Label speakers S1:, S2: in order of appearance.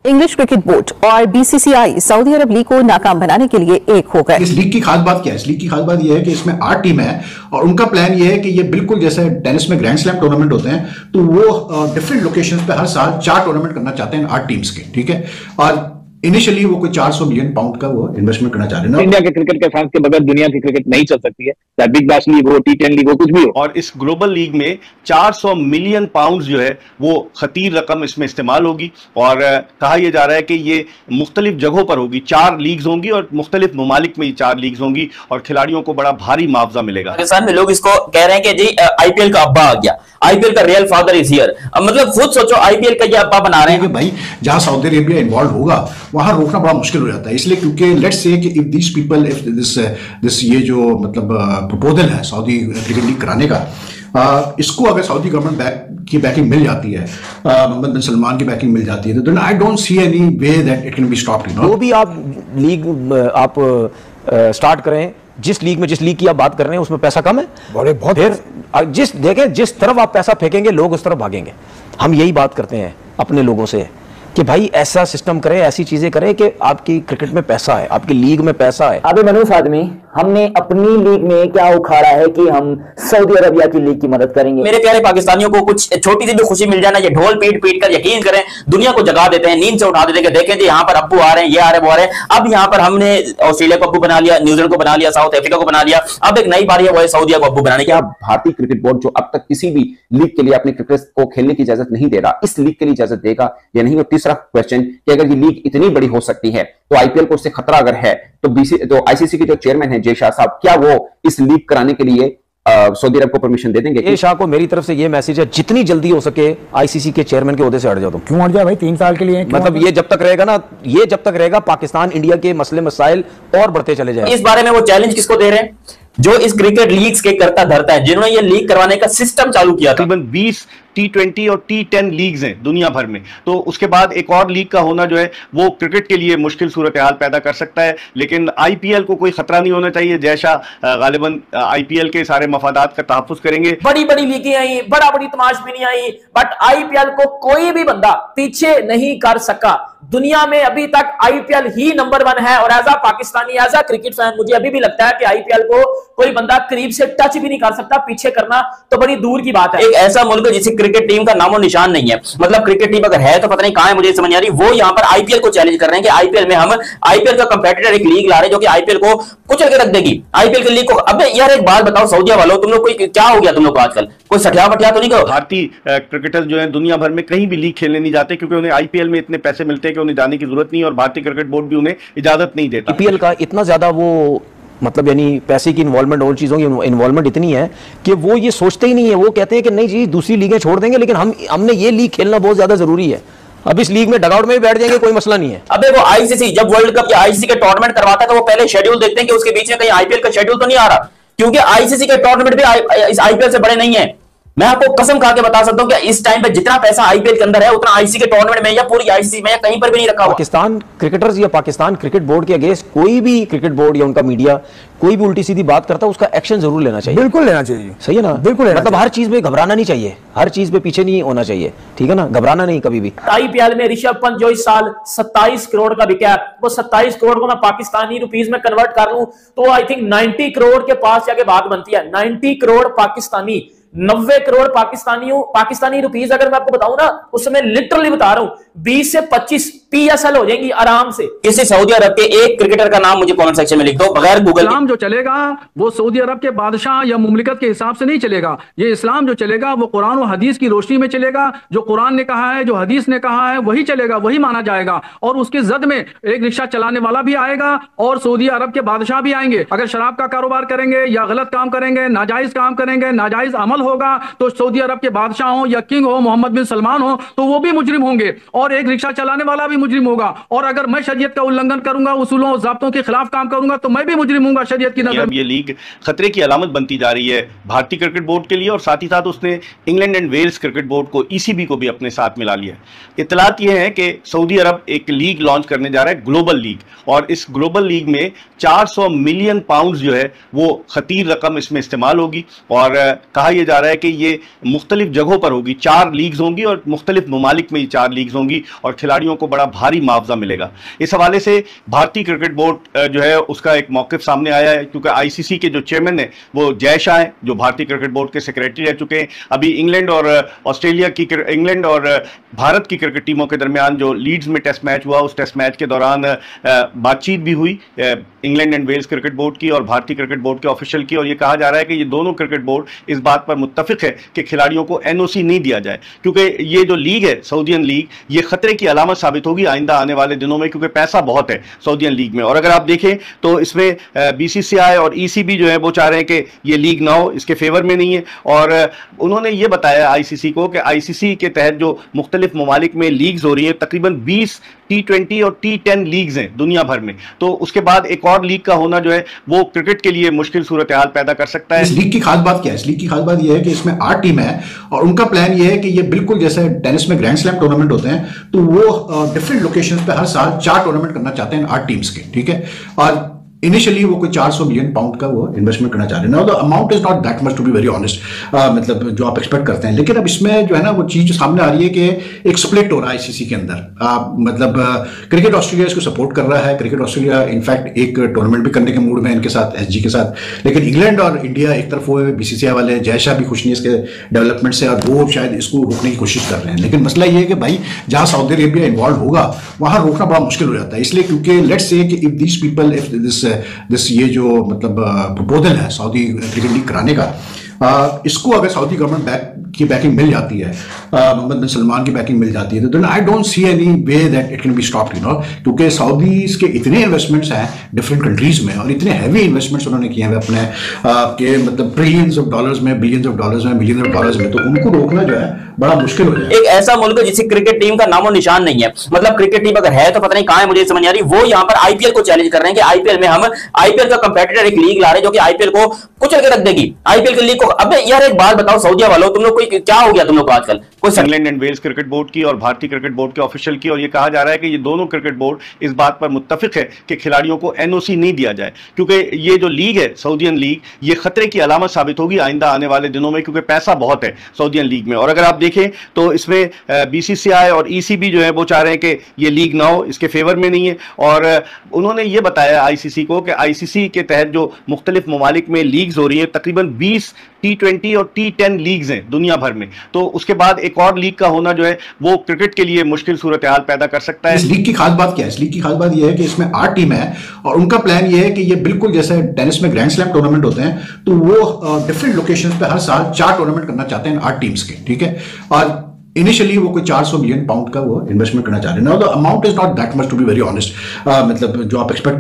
S1: English cricket board और BCCI Saudi अरब league को नाकाम बनाने के लिए एक हो गए।
S2: इस लीग की खास बात क्या है? इस लीग की खास बात यह है कि इसमें 8 टीम है और उनका प्लान यह है कि ये बिल्कुल जैसे टेनिस में ग्रैंड स्लैम टूर्नामेंट होते हैं, तो वो डिफरेंट लोकेशंस पे हर साल 4 टूर्नामेंट करना चाहते हैं 8 टीम्स के, ठीक है। और इनिशियली वो कोई 400 मिलियन पाउंड का वो इन्वेस्टमेंट करना चाह रहे हैं।
S3: इंडिया के क्रिकेट के फैंस के बगैर दुनिया की क्रिकेट नहीं चल सकती है, चाहे बिग बैश लीग हो, टी10 लीग हो, कुछ भी हो।
S4: और इस ग्लोबल लीग में 400 मिलियन पाउंड जो है वो खतीर रकम इसमें इस्तेमाल होगी और कहा यह जा रहा है कि ये मुख्तलिफ जगहों पर होगी। 4 लीग्स होंगी और मुख्तलिफ ममालिक में ये 4 लीग्स होंगी और खिलाड़ियों को बड़ा भारी मुआवजा मिलेगा।
S5: पाकिस्तान में लोग इसको कह रहे हैं कि जी आईपीएल का अब्बा आ गया, आईपीएल का रियल फादर इज हियर। मतलब खुद सोचो, आईपीएल का ये अब्बा बना रहे हैं।
S2: भाई जहां सऊदी अरेबिया इन्वॉल्व होगा वहां रोकना बड़ा मुश्किल हो जाता है, इसलिए क्योंकि लेट्स से कि if these people if this ये जो मतलब प्रपोजल है सऊदी क्रिकेट लीग कराने का, इसको अगर सऊदी गवर्नमेंट की बैकिंग मिल जाती है, मोहम्मद बिन सलमान की बैकिंग मिल जाती है, तो then I don't see any way that it can be stopped. You know,
S6: वो भी आप लीग आप स्टार्ट करें, जिस लीग की आप बात कर रहे हैं उसमें पैसा कम है, बहुत फिर जिस तरफ आप पैसा फेंकेंगे लोग उस तरफ भागेंगे। हम यही बात करते हैं अपने लोगों से कि भाई ऐसा सिस्टम करें, ऐसी चीजें करें कि आपकी क्रिकेट में पैसा है, आपकी लीग में पैसा है।
S7: अबे मनूस आदमी, हमने अपनी लीग में क्या उखाड़ा है कि हम सऊदी अरबिया की लीग की मदद करेंगे।
S5: मेरे प्यारे पाकिस्तानियों को कुछ छोटी सी भी खुशी मिल जाए ना, ये ढोल पीट पीट कर यकीन करें दुनिया को जगा देते हैं, नींद से उठा देते हैं कि देखें जी यहाँ पर अब्बू आ रहे हैं, ये आ रहे हैं, वो आ रहे हैं। अब यहाँ पर हमने ऑस्ट्रेलिया को अब्बू बना लिया, न्यूजीलैंड को बना लिया, साउथ अफ्रीका को बना लिया, अब एक नई बारी है वो है सऊदीया को अब्बू बनाने की।
S8: भारतीय क्रिकेट बोर्ड जो अब तक किसी भी लीग के लिए अपने क्रिकेट को खेलने की इजाजत नहीं दे रहा, इस लीग के लिए इजाजत देगा या नहीं? और तीसरा क्वेश्चन कि अगर ये लीग इतनी बड़ी हो सकती है तो आईपीएल को उससे खतरा अगर है तो आईसीसी के जो चेयरमैन हैं जय शाह साहब, क्या वो इस लीग कराने के लिए सऊदी अरब को परमिशन दे देंगे?
S6: जय शाह को मेरी तरफ से ये मैसेज है, जितनी जल्दी हो सके आईसीसी के चेयरमैन के ओहदे से हट जाओ। तुम
S9: क्यों हट जाए भाई? 3 साल के लिए
S6: मतलब ये जब तक रहेगा ना, ये जब तक रहेगा पाकिस्तान इंडिया के मसले मसाइल और बढ़ते चले जाएंगे।
S5: इस बारे में वो चैलेंज किसको दे रहे हैं? जो इस क्रिकेट लीग्स के करता धरता है, जिन्होंने ये लीग करवाने का सिस्टम चालू किया था।
S4: तकरीबन 20 T20 और T10 लीग्स हैं दुनिया भर में, तो उसके बाद एक और लीग का होना जो है वो क्रिकेट के लिए मुश्किल सूरत हाल पैदा कर सकता है। लेकिन आईपीएल को कोई खतरा नहीं होना चाहिए। जैसा गालिबन आईपीएल के सारे मफादात का तहफ्फुज करेंगे।
S7: बड़ी बड़ी लीगें आई, बड़ा बड़ी तमाशबीनी आई, बट आईपीएल को कोई भी बंदा पीछे नहीं कर सका। दुनिया में अभी तक आईपीएल ही नंबर 1 है और as a Pakistani, as a cricket fan मुझे अभी भी लगता है कि आईपीएल को कोई बंदा करीब से टच भी नहीं कर सकता, पीछे करना तो बड़ी दूर की बात है।
S5: एक ऐसा मुल्क है जिसकी क्रिकेट टीम का नामो निशान नहीं है, मतलब क्रिकेट टीम अगर है तो पता नहीं कहां है, मुझे समझ नहीं आ रही। वो यहां पर आईपीएल को चैलेंज कर रहे हैं कि आईपीएल में हम आईपीएल का कंपेटिटर एक लीग ला रहे हैं जो कि आईपीएल को कुचल के रख देगी। आईपीएल की लीग को, अबे यार एक बात बताओ सऊदिया वालों, तुम लोग कोई क्या हो गया तुम लोग को आजकल? कोई सठिया बठिया तो नहीं करो?
S4: भारतीय क्रिकेटर्स जो है दुनिया भर में कहीं भी लीग खेलने नहीं जाते क्योंकि उन्हें आईपीएल में इतने पैसे मिलते हैं कि उन्हें जाने की जरूरत नहीं और भारतीय क्रिकेट बोर्ड भी उन्हें इजाजत नहीं देता।
S6: आईपीएल का इतना ज्यादा वो मतलब यानी पैसे की इन्वॉल्वमेंट और चीजों की इन्वॉल्वमेंट इतनी है कि वो ये सोचते ही नहीं है। वो कहते हैं कि नहीं जी दूसरी लीगें छोड़ देंगे, लेकिन हमने ये लीग खेलना बहुत ज्यादा जरूरी है। अब इस लीग में डगआउट में भी बैठ जाएंगे, कोई मसला नहीं है।
S5: अबे वो आईसीसी जब वर्ल्ड कप या आईसीसी के टूर्नामेंट करवाता है तो वो पहले शेड्यूल देखते हैं कि उसके बीच में कहीं आईपीएल का शेड्यूल तो नहीं आ रहा, क्योंकि आईसीसी के टूर्नामेंट भी इस आईपीएल से बड़े नहीं है। मैं आपको कसम खा के बता सकता हूं कि इस टाइम पे जितना पैसा आईपीएल के अंदर है उतना आईसीसी के टूर्नामेंट में या पूरी आईसीसी में या कहीं पर भी नहीं रखा हुआ।
S6: पाकिस्तान क्रिकेटर्स या पाकिस्तान क्रिकेट बोर्ड के अगेंस्ट कोई भी क्रिकेट बोर्ड या उनका मीडिया कोई भी उल्टी सीधी बात करता है उसका एक्शन जरूर लेना चाहिए।
S9: बिल्कुल लेना चाहिए।
S6: सही है ना?
S9: बिल्कुल
S6: मतलब हर चीज में घबराना नहीं चाहिए, हर चीज पे पीछे नहीं होना चाहिए, ठीक है ना? घबराना नहीं कभी भी।
S7: आईपीएल में ऋषभ पंत जो इस साल 27 करोड़ का बिका है, वो 27 करोड़ को मैं पाकिस्तानी रुपीस में कन्वर्ट कर लूं तो आई थिंक 90 करोड़ के पास जाके बात बनती है। 90 करोड़ पाकिस्तानी, 90 करोड़ पाकिस्तानी रुपीस अगर मैं आपको बताऊं ना, उसमें लिटरली बता रहा हूं 20 से 25 पीएसएल हो जाएंगी आराम से।
S5: किसी सऊदी अरब के एक क्रिकेटर का नाम मुझे कमेंट सेक्शन में लिख दो बगैर गूगल।
S10: इस्लाम जो चलेगा वो सऊदी अरब के बादशाह या मुमलिकत के हिसाब से नहीं चलेगा। ये इस्लाम जो चलेगा वो कुरान और हदीस की रोशनी में चलेगा। जो कुरान ने कहा है, जो हदीस ने कहा है, वही चलेगा, वही माना जाएगा। और उसके जद में एक रिक्शा चलाने वाला भी आएगा और सऊदी अरब के बादशाह भी आएंगे। अगर शराब का कारोबार करेंगे या गलत काम करेंगे, नाजायज काम करेंगे, नाजायज अमल होगा, तो सऊदी अरब के बादशाह हो या किंग हो, मोहम्मद बिन सलमान हो, तो वो भी मुजरिम होंगे और एक रिक्शा चलाने वाला भी मुजरिम होगा। और अगर मैं शरीयत का उल्लंघन करूंगा, उसूलों और ज़ाब्तों के खिलाफ काम करूंगा, तो मैं भी मुजरिम हूंगा शरीयत की नजर।
S4: ये लीग खतरे की अलामत बनती जा रही है भारतीय क्रिकेट बोर्ड के लिए और साथ ही साथ उसने England and Wales cricket board को, ईसीबी को भी अपने साथ मिला लिया है। इत्तलात ये है कि सऊदी अरब एक लीग लॉन्च करने जा रहा है, ग्लोबल लीग, और इस ग्लोबल लीग में 400 मिलियन पाउंड जो है वो खतीर रकम इसमें इस्तेमाल होगी और कहा यह जा रहा है कि ये मुख्तलिफ जगहों पर होगी। 4 लीग्स होंगी और मुख्तलिफ ममालिक में ये 4 लीग्स होंगी और खिलाड़ियों को बड़ा भारी मुआवजा मिलेगा। इस हवाले से भारतीय क्रिकेट बोर्ड जो है उसका एक मौक़िफ़ सामने आया है, क्योंकि आईसीसी के जो चेयरमैन है वो जय शाह हैं, जो भारतीय क्रिकेट बोर्ड के सेक्रेटरी रह चुके हैं। अभी इंग्लैंड और भारत की क्रिकेट टीमों के दरमियान जो लीड्स में टेस्ट मैच हुआ, उस टेस्ट मैच के दौरान बातचीत भी हुई England and Wales cricket board की और भारतीय क्रिकेट बोर्ड के ऑफिशियल की, और ये कहा जा रहा है कि ये दोनों क्रिकेट बोर्ड इस बात पर मुत्तफिक है कि खिलाड़ियों को एनओसी नहीं दिया जाए, क्योंकि ये जो लीग है सऊदीयन लीग, ये खतरे की अलामत साबित होगी आइंदा आने वाले दिनों में, क्योंकि पैसा बहुत है सऊदीयन लीग में। और अगर आप देखें तो इसमें बीसीसीआई और ईसीबी जो है वो चाह रहे हैं कि ये लीग ना हो, इसके फेवर में नहीं है। और उन्होंने ये बताया आईसीसी को कि आईसीसी के तहत जो मुख्तलिफ ममालिक में लीग्स हो रही है, तकरीबन 20 T20 और T10 लीग्स हैं दुनिया भर में, तो उसके बाद एक और लीग का होना जो है वो क्रिकेट के लिए मुश्किल सूरत हाल पैदा कर सकता है।
S2: इस लीग की खास बात क्या है? इस लीग की खास बात यह है कि इसमें 8 टीमें हैं और उनका प्लान यह है कि ये बिल्कुल जैसे टेनिस में ग्रैंड स्लैम टूर्नामेंट होते हैं, तो वो डिफरेंट लोकेशंस पे हर साल 4 टूर्नामेंट करना चाहते हैं 8 टीम्स के, ठीक है। और इनिशियली वो कोई 400 मिलियन पाउंड का वो इन्वेस्टमेंट करना चाह रहे हैं। The amount is not that much to be very honest, मतलब जो आप एक्सपेक्ट करते हैं। लेकिन अब इसमें जो है ना वो चीज सामने आ रही है कि एक स्प्लिट हो रहा है आईसीसी के अंदर। मतलब क्रिकेट ऑस्ट्रेलिया इसको सपोर्ट कर रहा है, क्रिकेट ऑस्ट्रेलिया इनफैक्ट एक टूर्नामेंट भी करने के मूड में इनके साथ, एसजी के साथ। लेकिन इंग्लैंड और इंडिया एक तरफ हुए, बीसीसीआई वाले जय शाह भी खुश नहीं इसके डेवलपमेंट से, और वो शायद इसको रोकने की कोशिश कर रहे हैं। लेकिन मसला ये है कि भाई जहां सऊदी अरेबिया इन्वॉल्व होगा वहां रोकना बड़ा मुश्किल हो जाता है, इसलिए क्योंकि लेट्स से कि if these people, if this ये जो मतलब प्रपोजल है सऊदी क्रिकेट लीग कराने का, इसको अगर सऊदी गवर्नमेंट की बैकिंग मिल जाती है, मोहम्मद बिन सलमान की बैकिंग मिल जाती है, तो then I don't see any way that it can be stopped, you know, क्योंकि सऊदीज के इतने इन्वेस्टमेंट्स हैं डिफरेंट कंट्रीज में और इतने हैवी इन्वेस्टमेंट्स उन्होंने किए हैं अपने के मतलब ट्रिलियंस ऑफ डॉलर्स में, बिलियंस ऑफ डॉलर्स में, मिलियंस ऑफ डॉलर्स में, तो उनको रोकना जो है बड़ा मुश्किल हो जाए।
S5: एक ऐसा मुल्क है जिसकी क्रिकेट टीम का नामो निशान नहीं है, मतलब क्रिकेट टीम अगर है तो पता नहीं कहां है, मुझे समझ नहीं आ रही। वो यहाँ पर आईपीएल को चैलेंज कर रहे हैं कि आईपीएल में हम आईपीएल का कंपेटिटर एक लीग ला रहे हैं जो कि आईपीएल को कुचल के रख देगी, आईपीएल की लीग को। अब यार एक बात बताओ सऊदिया वालों, तुम लोग कोई क्या हो गया तुम लोग को आजकल?
S4: England and Wales cricket board की और भारतीय क्रिकेट बोर्ड के ऑफिशियल की, और ये कहा जा रहा है कि ये दोनों क्रिकेट बोर्ड इस बात पर मुत्तफिक है कि खिलाड़ियों को एनओसी नहीं दिया जाए, क्योंकि ये जो लीग है सऊदीयन लीग, ये खतरे की अलामत साबित होगी आइंदा आने वाले दिनों में, क्योंकि पैसा बहुत है सऊदीयन लीग में। और अगर आप देखें तो इसमें बीसीसीआई और ईसीबी जो है वो चाह रहे हैं कि ये लीग ना हो, इसके फेवर में नहीं है। और उन्होंने ये बताया आईसीसी को कि आईसीसी के तहत जो मुख्तलिफ ममालिक में लीग्स हो रही है, तकरीबन 20 T20 और T10 लीग्स हैं दुनिया भर में, तो उसके बाद एक और लीग का होना जो है वो क्रिकेट के लिए मुश्किल सूरत हाल पैदा कर सकता है।
S2: इस लीग की खास बात क्या है? इस लीग की खास बात यह है कि इसमें 8 टीमें हैं और उनका प्लान यह है कि ये बिल्कुल जैसे टेनिस में ग्रैंड स्लैम टूर्नामेंट होते हैं, तो वो डिफरेंट लोकेशंस पे हर साल 4 टूर्नामेंट करना चाहते हैं 8 टीम्स के, ठीक है। और इनिशियली वो कोई 400 मिलियन पाउंड का वो इन्वेस्टमेंट करना चाह रहे हैं। The amount is not that much to be very honest, मतलब जो आप एक्सपेक्ट